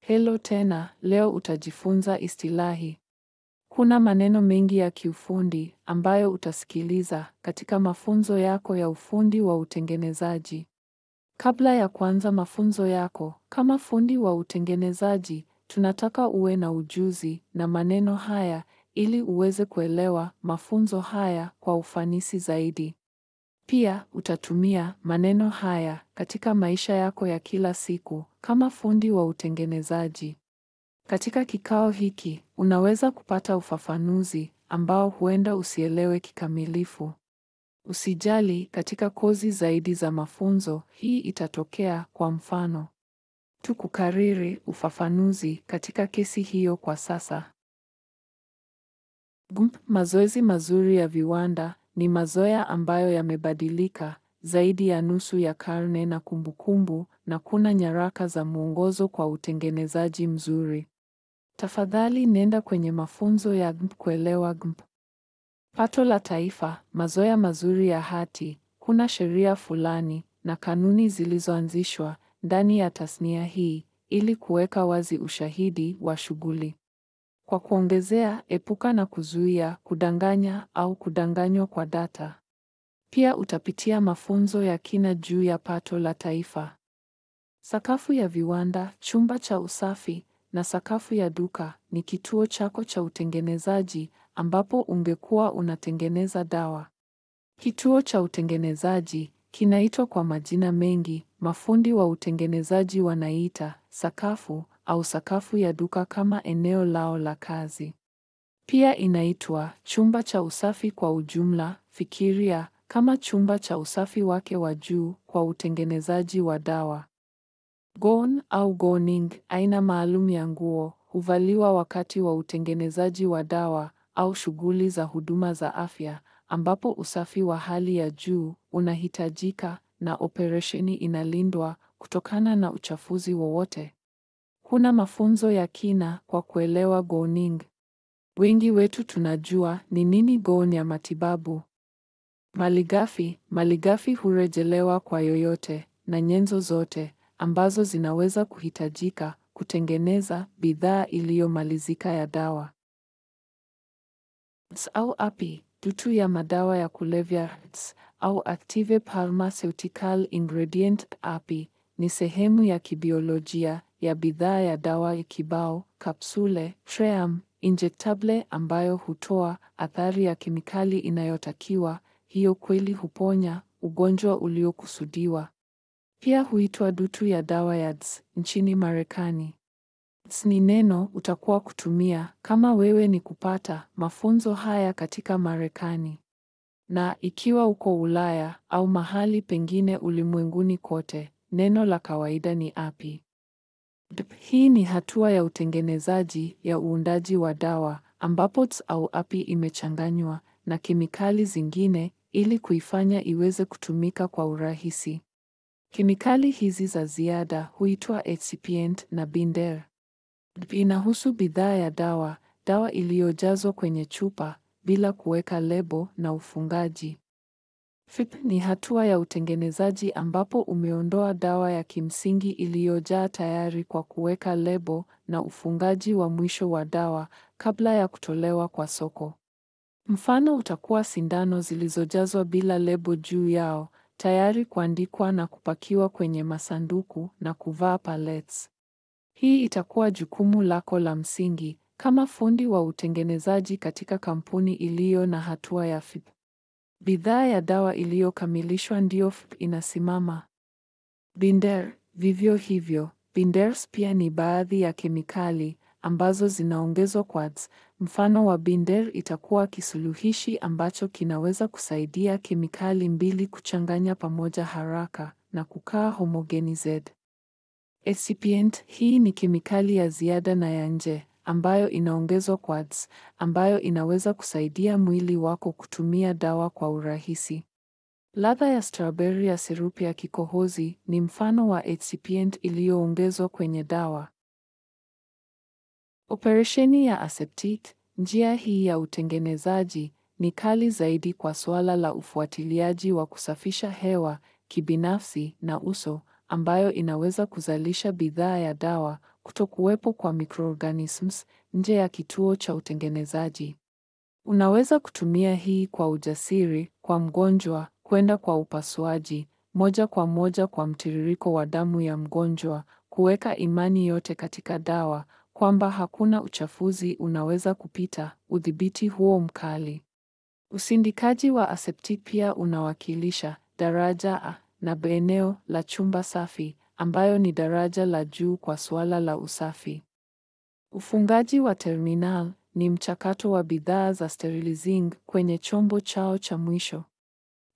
Hello tena, leo utajifunza istilahi. Kuna maneno mengi ya kiufundi ambayo utasikiliza katika mafunzo yako ya ufundi wa utengenezaji. Kabla ya kuanza mafunzo yako, kama fundi wa utengenezaji, tunataka uwe na ujuzi na maneno haya ili uweze kuelewa mafunzo haya kwa ufanisi zaidi. Pia utatumia maneno haya katika maisha yako ya kila siku kama fundi wa utengenezaji. Katika kikao hiki, unaweza kupata ufafanuzi ambao huenda usielewe kikamilifu. Usijali, katika kozi zaidi za mafunzo, hii itatokea kwa mfano. Tukukariri ufafanuzi katika kesi hiyo kwa sasa. Mazoezi mazuri ya viwanda ni mazoea ambayo yamebadilika zaidi ya nusu ya karne na kumbukumbu, na kuna nyaraka za mwongozo kwa utengenezaji mzuri. Tafadhali nenda kwenye mafunzo ya kuelewa Pato la Taifa, mazoea mazuri ya hati. Kuna sheria fulani na kanuni zilizoanzishwa ndani ya tasnia hii ili kuweka wazi ushahidi wa shughuli. Kwa kuongezea, epuka na kuzuia kudanganya au kudanganywa kwa data. Pia utapitia mafunzo ya kina juu ya Pato la Taifa. Sakafu ya viwanda, chumba cha usafi na sakafu ya duka ni kituo chako cha utengenezaji ambapo ungekuwa unatengeneza dawa. Kituo cha utengenezaji kinaitwa kwa majina mengi. Mafundi wa utengenezaji wanaita sakafu au sakafu ya duka kama eneo lao la kazi. Pia inaitwa chumba cha usafi kwa ujumla. Fikiria kama chumba cha usafi wake wa juu kwa utengenezaji wa dawa. Gown au gowning, aina maalum ya nguo, huvaliwa wakati wa utengenezaji wa dawa au shughuli za huduma za afya, ambapo usafi wa hali ya juu unahitajika na operesheni inalindwa kutokana na uchafuzi wowote. Kuna mafunzo ya kina kwa kuelewa gowning. Wengi wetu tunajua ni nini gown ya matibabu. Malighafi hurejelewa kwa yoyote na nyenzo zote ambazo zinaweza kuhitajika kutengeneza bidhaa iliyomalizika ya dawa. Au api, dutu ya madawa ya kulevya au active pharmaceutical ingredient. Api ni sehemu ya kibiolojia ya bidhaa ya dawa ya kibao, kapsule, tream, injectable ambayo hutoa athari ya kemikali inayotakiwa. Hiyo kweli huponya ugonjwa uliokusudiwa. Pia huitwa dutu ya dawa ya nchini Marekani. Ni neno utakuwa kutumia kama wewe ni kupata mafunzo haya katika Marekani. Na ikiwa uko Ulaya au mahali pengine ulimwenguni kote, neno la kawaida ni api. Hii ni hatua ya utengenezaji ya uundaji wa dawa ambapo au api imechanganywa na kemikali zingine ili kuifanya iweze kutumika kwa urahisi. Kemikali hizi za ziada huitwa excipient na binder. Inahusu bidhaa ya dawa iliyojazwa kwenye chupa bila kuweka lebo na ufungaji. Ni hatua ya utengenezaji ambapo umeondoa dawa ya kimsingi iliyojaa tayari kwa kuweka lebo na ufungaji wa mwisho wa dawa kabla ya kutolewa kwa soko. Mfano utakuwa sindano zilizojazwa bila lebo juu yao, tayari kuandikwa na kupakiwa kwenye masanduku na kuvaa pallets. Hii itakuwa jukumu lako la msingi kama fundi wa utengenezaji katika kampuni iliyo na hatua ya FIP. Bidhaa ya dawa iliyokamilishwa ndiyo FIP inasimama. Binder, vivyo hivyo, binders pia ni baadhi ya kemikali ambazo zinaongezwa kwa mfano wa binder itakuwa kisuluhishi ambacho kinaweza kusaidia kemikali mbili kuchanganya pamoja haraka na kukaa homogenized. Excipient, hii ni kemikali ya ziada na ya nje ambayo inaongezwa kwa ambayo inaweza kusaidia mwili wako kutumia dawa kwa urahisi. Ladha ya strawberry ya sirupu ya kikohozi ni mfano wa excipient iliyoongezwa kwenye dawa. Operesheni ya aseptic. Njia hii ya utengenezaji ni kali zaidi kwa suala la ufuatiliaji wa kusafisha hewa kibinafsi na uso, ambayo inaweza kuzalisha bidhaa ya dawa, kutokuwepo kwa microorganisms nje ya kituo cha utengenezaji. Unaweza kutumia hii kwa ujasiri, kwa mgonjwa, kwenda kwa upasuaji, moja kwa moja kwa mtiririko wa damu ya mgonjwa, kuweka imani yote katika dawa, kwamba hakuna uchafuzi unaweza kupita udhibiti huo mkali. Usindikaji wa aseptic pia unawakilisha daraja A na B, eneo la chumba safi, ambayo ni daraja la juu kwa suala la usafi. Ufungaji wa terminal ni mchakato wa bidhaa za sterilizing kwenye chombo chao cha mwisho.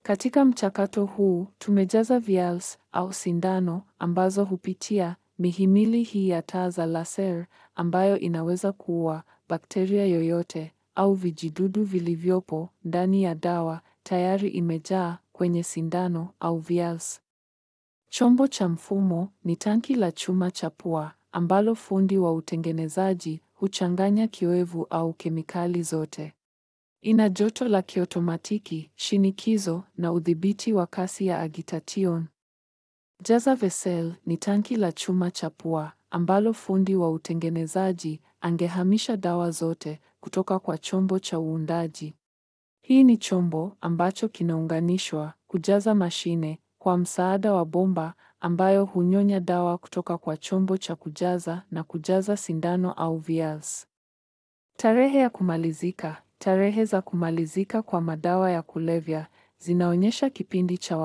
Katika mchakato huu, tumejaza vials au sindano ambazo hupitia mihimili hii ya taa za laser, ambayo inaweza kuua bakteria yoyote au vijidudu vilivyopo ndani ya dawa tayari imejaa kwenye sindano au vials. Chombo cha mfumo ni tanki la chuma cha pua ambalo fundi wa utengenezaji huchanganya kioevu au kemikali zote. Ina joto la kiotomatiki, shinikizo na udhibiti wa kasi ya agitation. Jaza vessel ni tanki la chuma cha pua ambalo fundi wa utengenezaji angehamisha dawa zote kutoka kwa chombo cha uundaji. Hii ni chombo ambacho kinaunganishwa kujaza mashine kwa msaada wa bomba ambayo hunyonya dawa kutoka kwa chombo cha kujaza na kujaza sindano au vials. Tarehe ya kumalizika. Tarehe za kumalizika kwa madawa ya kulevya zinaonyesha kipindi cha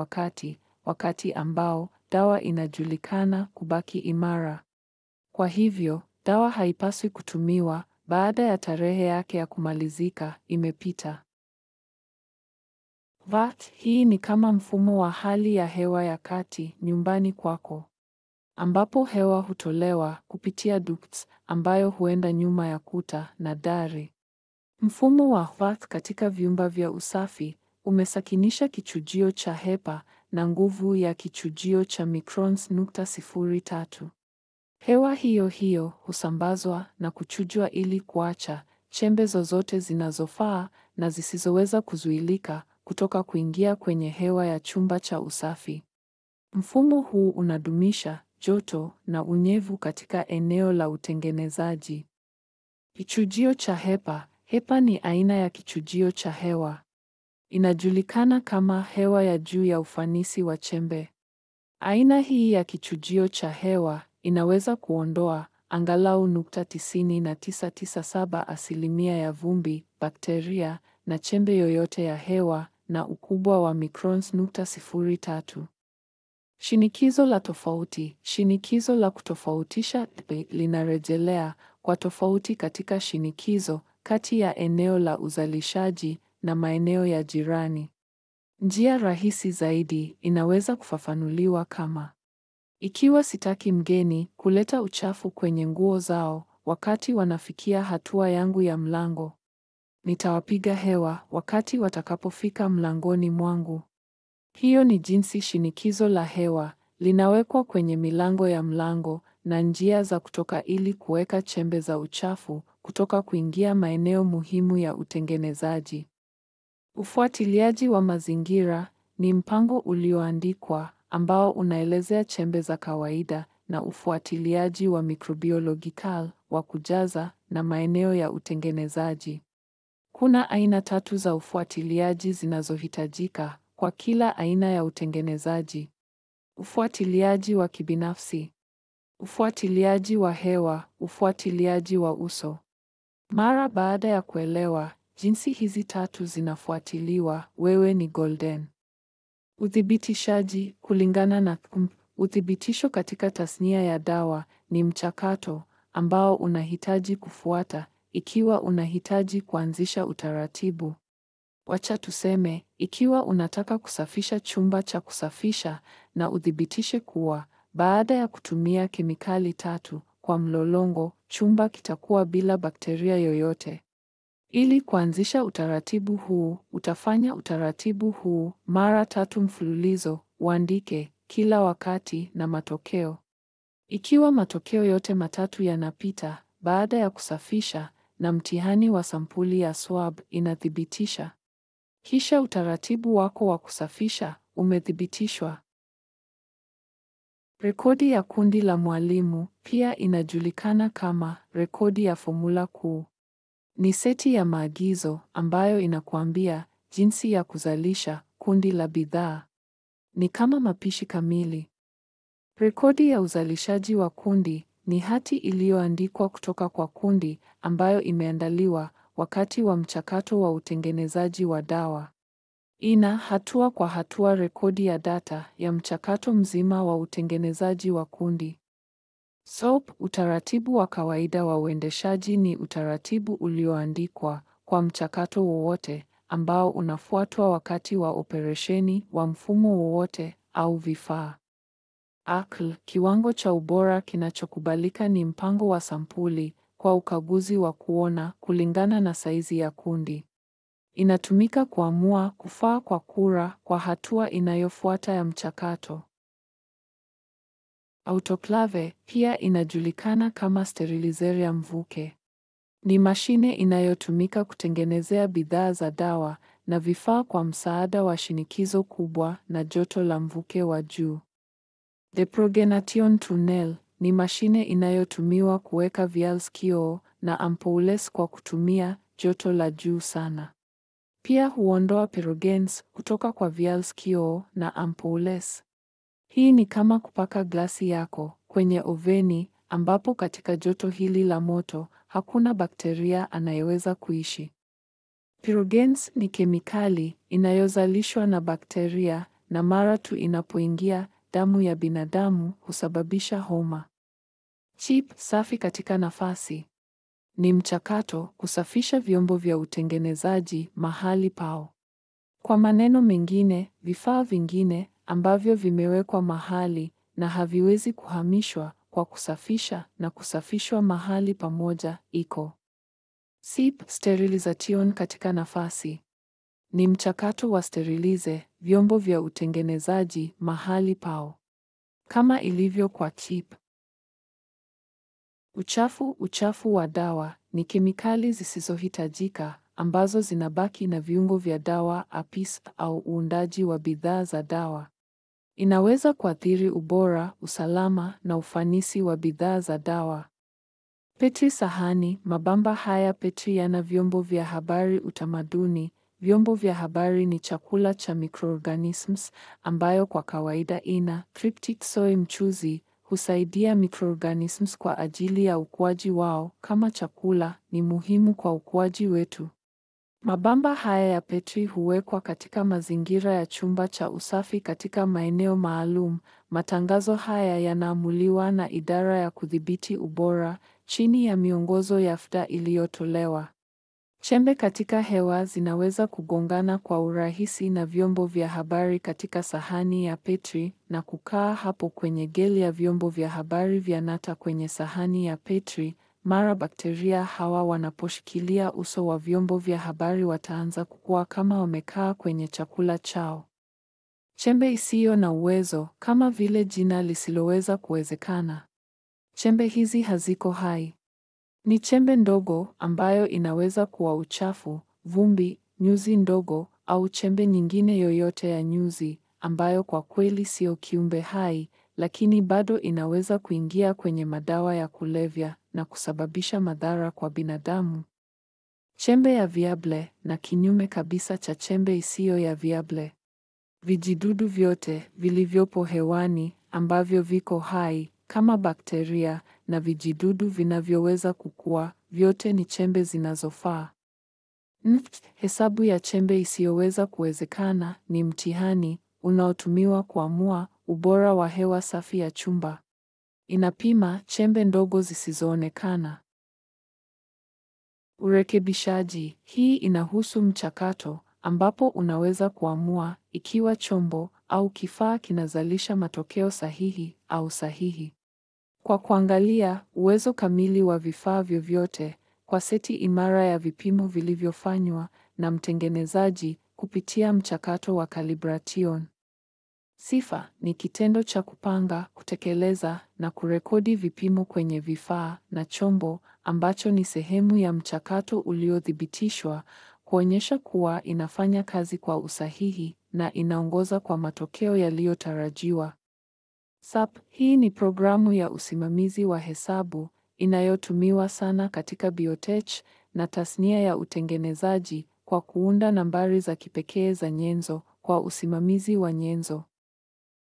wakati ambao dawa inajulikana kubaki imara. Kwa hivyo, dawa haipaswi kutumiwa baada ya tarehe yake ya kumalizika imepita. VAT, hii ni kama mfumo wa hali ya hewa ya kati nyumbani kwako, ambapo hewa hutolewa kupitia ducts ambayo huenda nyuma ya kuta na dari. Mfumo wa VAT katika vyumba vya usafi umesakinisha kichujio cha HEPA na nguvu ya kichujio cha microns 0.03. Hewa hiyo hiyo husambazwa na kuchujwa ili kuacha chembe zozote zinazofaa na zisizoweza kuzuilika kutoka kuingia kwenye hewa ya chumba cha usafi. Mfumo huu unadumisha joto na unyevu katika eneo la utengenezaji. Kichujio cha HEPA. HEPA ni aina ya kichujio cha hewa. Inajulikana kama hewa ya juu ya ufanisi wa chembe. Aina hii ya kichujio cha hewa inaweza kuondoa angalau 99.997% ya vumbi, bakteria na chembe yoyote ya hewa na ukubwa wa microns 0.03. Shinikizo la tofauti. Shinikizo la kutofautisha linarejelea kwa tofauti katika shinikizo kati ya eneo la uzalishaji na maeneo ya jirani. Njia rahisi zaidi inaweza kufafanuliwa kama: ikiwa sitaki mgeni kuleta uchafu kwenye nguo zao wakati wanafikia hatua yangu ya mlango, nitawapiga hewa wakati watakapofika mlangoni mwangu. Hiyo ni jinsi shinikizo la hewa linawekwa kwenye milango ya mlango na njia za kutoka ili kuweka chembe za uchafu kutoka kuingia maeneo muhimu ya utengenezaji. Ufuatiliaji wa mazingira ni mpango ulioandikwa ambao unaelezea chembe za kawaida na ufuatiliaji wa microbiological wa kujaza na maeneo ya utengenezaji. Kuna aina 3 za ufuatiliaji zinazohitajika kwa kila aina ya utengenezaji: ufuatiliaji wa kibinafsi, ufuatiliaji wa hewa, ufuatiliaji wa uso. Mara baada ya kuelewa jinsi hizi 3 zinafuatiliwa, wewe ni golden. Uthibitishaji kulingana na uthibitisho katika tasnia ya dawa ni mchakato ambao unahitaji kufuata ikiwa unahitaji kuanzisha utaratibu. Wacha tuseme, ikiwa unataka kusafisha chumba cha kusafisha na uthibitishe kuwa baada ya kutumia kemikali 3 kwa mlolongo, chumba kitakuwa bila bakteria yoyote. Ili kuanzisha utaratibu huu, utafanya utaratibu huu mara 3 mfululizo, uandike kila wakati na matokeo. Ikiwa matokeo yote matatu yanapita baada ya kusafisha na mtihani wa sampuli ya swab inathibitisha, kisha utaratibu wako wa kusafisha umethibitishwa. Rekodi ya kundi la mwalimu pia inajulikana kama rekodi ya fomula kuu. Ni seti ya maagizo ambayo inakuambia jinsi ya kuzalisha kundi la bidhaa. Ni kama mapishi kamili. Rekodi ya uzalishaji wa kundi ni hati iliyoandikwa kutoka kwa kundi ambayo imeandaliwa wakati wa mchakato wa utengenezaji wa dawa. Ina hatua kwa hatua rekodi ya data ya mchakato mzima wa utengenezaji wa kundi. SOP, utaratibu wa kawaida wa uendeshaji, ni utaratibu ulioandikwa kwa mchakato wowote ambao unafuatwa wakati wa operesheni wa mfumo wowote au vifaa. ACL, kiwango cha ubora kinachokubalika, ni mpango wa sampuli kwa ukaguzi wa kuona kulingana na saizi ya kundi. Inatumika kuamua kufaa kwa kura kwa hatua inayofuata ya mchakato. Autoklave pia inajulikana kama sterilizer ya mvuke. Ni mashine inayotumika kutengenezea bidhaa za dawa na vifaa kwa msaada wa shinikizo kubwa na joto la mvuke wa juu. Deprogenation tunnel ni mashine inayotumiwa kuweka vials kioo na ampoules kwa kutumia joto la juu sana. Pia huondoa pyrogens kutoka kwa vials kioo na ampoules. Hii ni kama kupaka glasi yako kwenye oveni ambapo katika joto hili la moto hakuna bakteria anayeweza kuishi. Pyrogens ni kemikali inayozalishwa na bakteria na mara tu inapoingia damu ya binadamu husababisha homa. Chip safi katika nafasi. Ni mchakato kusafisha vyombo vya utengenezaji mahali pao. Kwa maneno mengine, vifaa vingine ambavyo vimewekwa mahali na haviwezi kuhamishwa kwa kusafisha na kusafishwa mahali pamoja iko. SIP, sterilization katika nafasi. Ni mchakato wa sterilize vyombo vya utengenezaji mahali pao. Kama ilivyo kwa chip. Uchafu wa dawa ni kemikali zisizohitajika ambazo zinabaki na viungo vya dawa, APIs, au uundaji wa bidhaa za dawa. Inaweza kuathiri ubora, usalama na ufanisi wa bidhaa za dawa. Petri sahani. Mabamba haya petri yana vyombo vya habari. Utamaduni. Vyombo vya habari ni chakula cha microorganisms ambayo kwa kawaida ina tryptic soy. Mchuzi husaidia microorganisms kwa ajili ya ukuaji wao. Kama chakula ni muhimu kwa ukuaji wetu. Mabamba haya ya petri huwekwa katika mazingira ya chumba cha usafi katika maeneo maalum. Matangazo haya yanaamuliwa na idara ya kudhibiti ubora chini ya miongozo ya FDA iliyotolewa. Chembe katika hewa zinaweza kugongana kwa urahisi na vyombo vya habari katika sahani ya petri na kukaa hapo kwenye gel ya vyombo vya habari vya nata kwenye sahani ya petri. Mara bakteria hawa wanaposhikilia uso wa vyombo vya habari wataanza kukua kama wamekaa kwenye chakula chao. Chembe isiyo na uwezo, kama vile jina lisiloweza kuwezekana. Chembe hizi haziko hai. Ni chembe ndogo ambayo inaweza kuwa uchafu, vumbi, nyuzi ndogo au chembe nyingine yoyote ya nyuzi ambayo kwa kweli sio kiumbe hai, lakini bado inaweza kuingia kwenye madawa ya kulevya na kusababisha madhara kwa binadamu. Chembe ya viable na kinyume kabisa cha chembe isiyo ya viable. Vijidudu vyote vilivyopo hewani ambavyo viko hai kama bakteria na vijidudu vinavyoweza kukua, vyote ni chembe zinazofaa. Hesabu ya chembe isiyoweza kuwezekana ni mtihani unaotumiwa kuamua ubora wa hewa safi ya chumba. Inapima chembe ndogo zisizoonekana. Urekebishaji. Hii inahusu mchakato ambapo unaweza kuamua ikiwa chombo au kifaa kinazalisha matokeo sahihi au sahihi. Kwa kuangalia uwezo kamili wa vifaa vyovyote kwa seti imara ya vipimo vilivyofanywa na mtengenezaji kupitia mchakato wa calibration. Sifa ni kitendo cha kupanga, kutekeleza na kurekodi vipimo kwenye vifaa na chombo ambacho ni sehemu ya mchakato uliothibitishwa, kuonyesha kuwa inafanya kazi kwa usahihi na inaongoza kwa matokeo yaliyotarajiwa. SAP, hii ni programu ya usimamizi wa hesabu inayotumiwa sana katika biotech na tasnia ya utengenezaji kwa kuunda nambari za kipekee za nyenzo kwa usimamizi wa nyenzo.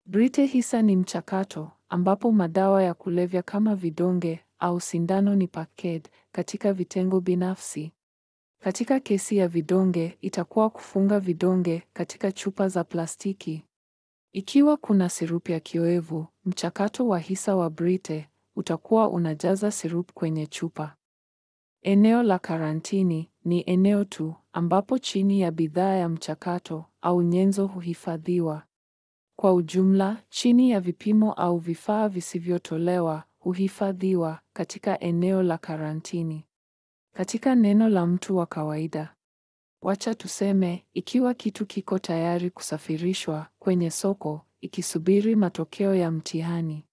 Brite hisa ni mchakato ambapo madawa ya kulevya kama vidonge au sindano ni packed katika vitengo binafsi. Katika kesi ya vidonge, itakuwa kufunga vidonge katika chupa za plastiki. Ikiwa kuna sirupu ya kioevu, mchakato wa hisa wa Brite utakuwa unajaza sirupu kwenye chupa. Eneo la karantini ni eneo tu ambapo chini ya bidhaa ya mchakato au nyenzo huhifadhiwa. Kwa ujumla, chini ya vipimo au vifaa visivyotolewa huhifadhiwa katika eneo la karantini. Katika neno la mtu wa kawaida, wacha tuseme, ikiwa kitu kiko tayari kusafirishwa kwenye soko ikisubiri matokeo ya mtihani.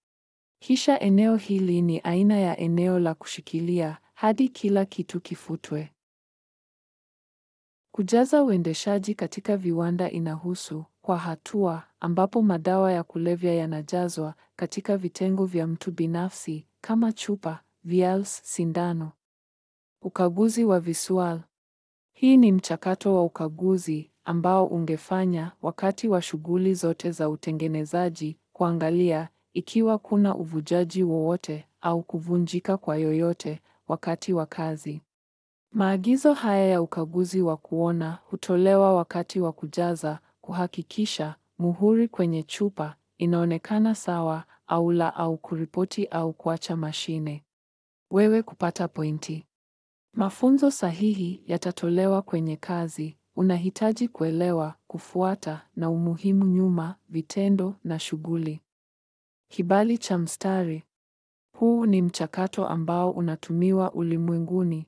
Kisha eneo hili ni aina ya eneo la kushikilia hadi kila kitu kifutwe. Kujaza uendeshaji katika viwanda inahusu kwa hatua ambapo madawa ya kulevya yanajazwa katika vitengo vya mtu binafsi kama chupa, vials, sindano. Ukaguzi wa visual. Hii ni mchakato wa ukaguzi ambao ungefanya wakati wa shughuli zote za utengenezaji, kuangalia ikiwa kuna uvujaji wowote au kuvunjika kwa yoyote wakati wa kazi. Maagizo haya ya ukaguzi wa kuona hutolewa wakati wa kujaza, kuhakikisha muhuri kwenye chupa inaonekana sawa au la, au kuripoti au kuacha mashine. Wewe kupata pointi. Mafunzo sahihi yatatolewa kwenye kazi. Unahitaji kuelewa, kufuata na umuhimu nyuma, vitendo na shughuli. Kibali cha mstari. Huu ni mchakato ambao unatumiwa ulimwenguni.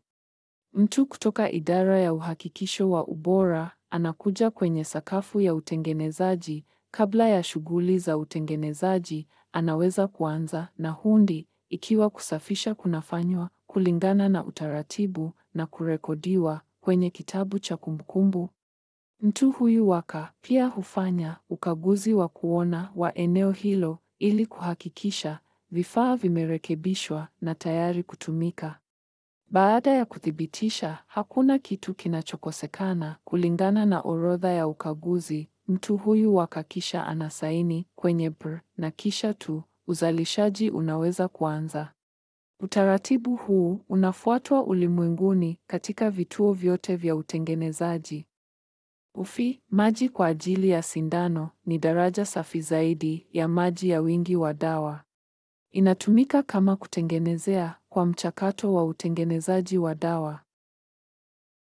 Mtu kutoka idara ya uhakikisho wa ubora anakuja kwenye sakafu ya utengenezaji. Kabla ya shughuli za utengenezaji, anaweza kuanza na hundi ikiwa kusafisha kunafanywa kulingana na utaratibu na kurekodiwa kwenye kitabu cha kumbukumbu. Mtu huyu pia hufanya ukaguzi wa kuona wa eneo hilo ili kuhakikisha vifaa vimerekebishwa na tayari kutumika. Baada ya kuthibitisha hakuna kitu kinachokosekana kulingana na orodha ya ukaguzi, mtu huyu kisha anasaini kwenye BR na kisha tu uzalishaji unaweza kuanza. Utaratibu huu unafuatwa ulimwenguni katika vituo vyote vya utengenezaji. Maji kwa ajili ya sindano ni daraja safi zaidi ya maji ya wingi wa dawa. Inatumika kama kutengenezea kwa mchakato wa utengenezaji wa dawa.